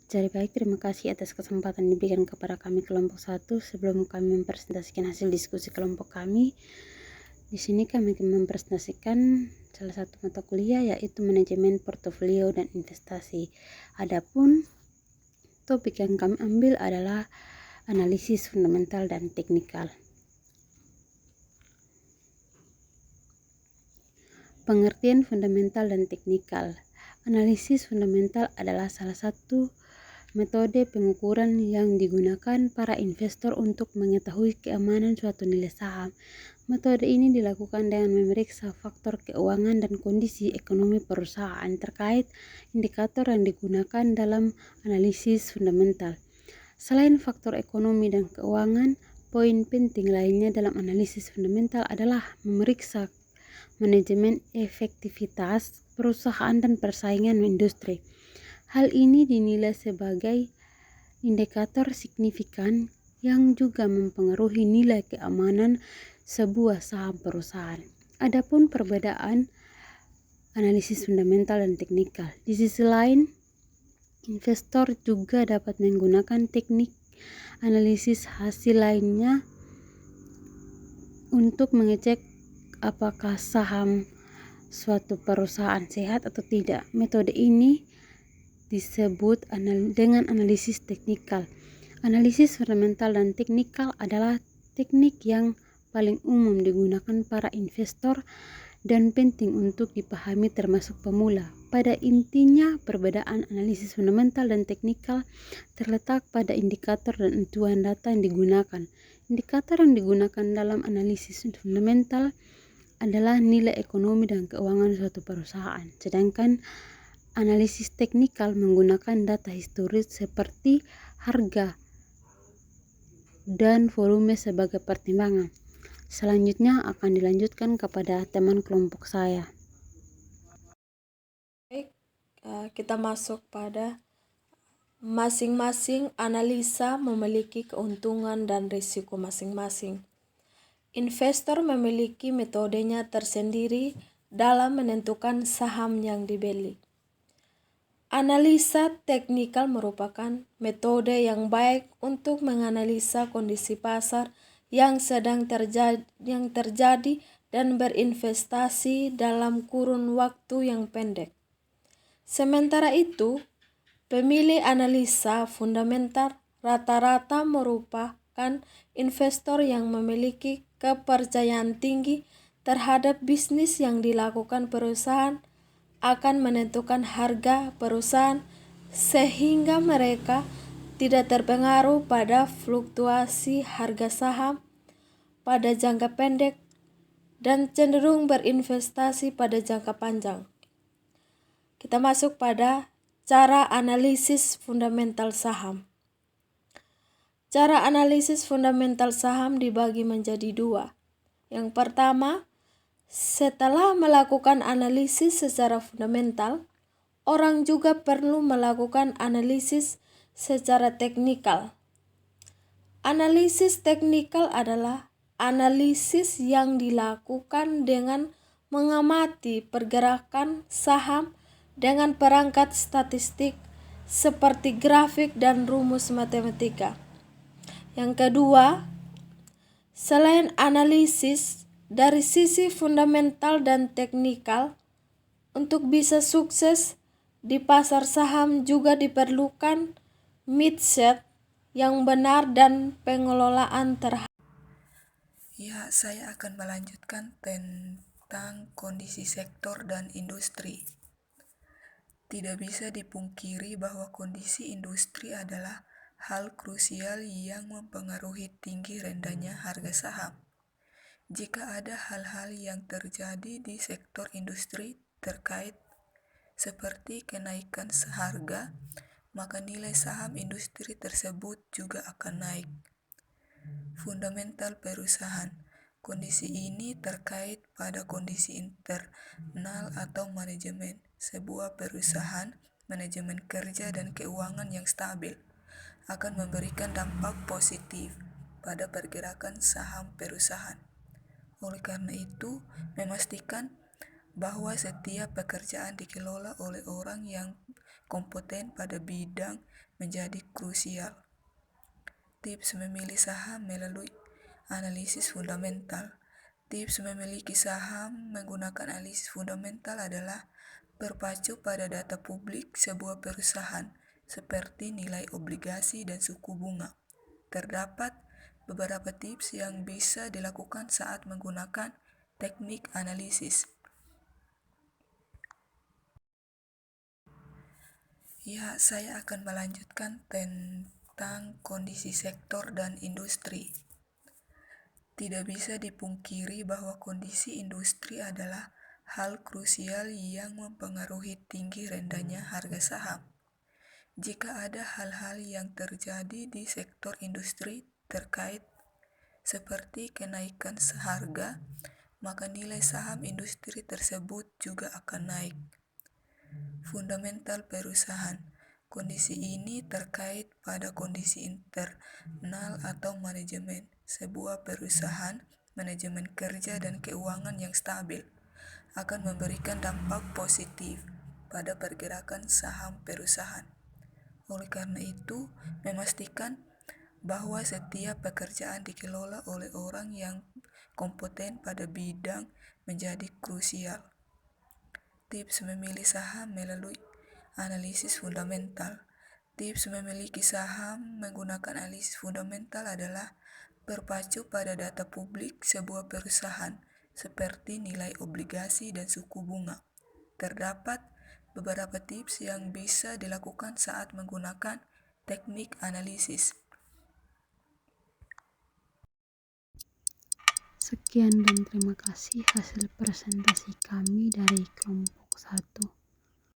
Jadi baik, terima kasih atas kesempatan diberikan kepada kami kelompok 1. Sebelum kami mempresentasikan hasil diskusi kelompok kami, di sini kami akan mempresentasikan salah satu mata kuliah, yaitu manajemen portofolio dan investasi. Adapun topik yang kami ambil adalah analisis fundamental dan teknikal. Pengertian fundamental dan teknikal. Analisis fundamental adalah salah satu metode pengukuran yang digunakan para investor untuk mengetahui keamanan suatu nilai saham. Metode ini dilakukan dengan memeriksa faktor keuangan dan kondisi ekonomi perusahaan terkait indikator yang digunakan dalam analisis fundamental. Selain faktor ekonomi dan keuangan, poin penting lainnya dalam analisis fundamental adalah memeriksa manajemen efektivitas perusahaan dan persaingan industri. Hal ini dinilai sebagai indikator signifikan yang juga mempengaruhi nilai keamanan sebuah saham perusahaan. Adapun perbedaan analisis fundamental dan teknikal. Di sisi lain, investor juga dapat menggunakan teknik analisis hasil lainnya untuk mengecek apakah saham suatu perusahaan sehat atau tidak. Metode ini disebut dengan analisis teknikal. Analisis fundamental dan teknikal adalah teknik yang paling umum digunakan para investor dan penting untuk dipahami termasuk pemula. Pada intinya, perbedaan analisis fundamental dan teknikal terletak pada indikator dan tujuan data yang digunakan. Indikator yang digunakan dalam analisis fundamental adalah nilai ekonomi dan keuangan suatu perusahaan, sedangkan analisis teknikal menggunakan data historis seperti harga dan volume sebagai pertimbangan. Selanjutnya akan dilanjutkan kepada teman kelompok saya. Baik, kita masuk pada masing-masing analisa memiliki keuntungan dan risiko masing-masing. Investor memiliki metodenya tersendiri dalam menentukan saham yang dibeli. Analisa teknikal merupakan metode yang baik untuk menganalisa kondisi pasar yang sedang terjadi dan berinvestasi dalam kurun waktu yang pendek. Sementara itu, pemilih analisa fundamental rata-rata merupakan investor yang memiliki kepercayaan tinggi terhadap bisnis yang dilakukan perusahaan, akan menentukan harga perusahaan sehingga mereka tidak terpengaruh pada fluktuasi harga saham pada jangka pendek dan cenderung berinvestasi pada jangka panjang. Kita masuk pada cara analisis fundamental saham. Cara analisis fundamental saham dibagi menjadi dua. Yang pertama, setelah melakukan analisis secara fundamental, orang juga perlu melakukan analisis secara teknikal. Analisis teknikal adalah analisis yang dilakukan dengan mengamati pergerakan saham dengan perangkat statistik seperti grafik dan rumus matematika. Yang kedua, selain analisis dari sisi fundamental dan teknikal, untuk bisa sukses di pasar saham juga diperlukan mindset yang benar dan pengelolaan terhadap. Ya, saya akan melanjutkan tentang kondisi sektor dan industri. Tidak bisa dipungkiri bahwa kondisi industri adalah hal krusial yang mempengaruhi tinggi rendahnya harga saham. Jika ada hal-hal yang terjadi di sektor industri terkait seperti kenaikan harga, maka nilai saham industri tersebut juga akan naik. Fundamental perusahaan. Kondisi ini terkait pada kondisi internal atau manajemen sebuah perusahaan, manajemen kerja dan keuangan yang stabil akan memberikan dampak positif pada pergerakan saham perusahaan. Oleh karena itu, memastikan bahwa setiap pekerjaan dikelola oleh orang yang kompeten pada bidang menjadi krusial. Tips memilih saham melalui analisis fundamental. Tips memiliki saham menggunakan analisis fundamental adalah berpacu pada data publik sebuah perusahaan, seperti nilai obligasi dan suku bunga. Terdapat beberapa tips yang bisa dilakukan saat menggunakan teknik analisis. Ya, saya akan melanjutkan tentang kondisi sektor dan industri. Tidak bisa dipungkiri bahwa kondisi industri adalah hal krusial yang mempengaruhi tinggi rendahnya harga saham. Jika ada hal-hal yang terjadi di sektor industri terkait seperti kenaikan harga, maka nilai saham industri tersebut juga akan naik. Fundamental perusahaan. Kondisi ini terkait pada kondisi internal atau manajemen sebuah perusahaan, manajemen kerja dan keuangan yang stabil akan memberikan dampak positif pada pergerakan saham perusahaan. Oleh karena itu, memastikan bahwa setiap pekerjaan dikelola oleh orang yang kompeten pada bidang menjadi krusial. Tips memilih saham melalui analisis fundamental. Tips memiliki saham menggunakan analisis fundamental adalah berpacu pada data publik sebuah perusahaan, seperti nilai obligasi dan suku bunga. Terdapat beberapa tips yang bisa dilakukan saat menggunakan teknik analisis. Sekian dan terima kasih hasil presentasi kami dari kelompok 1.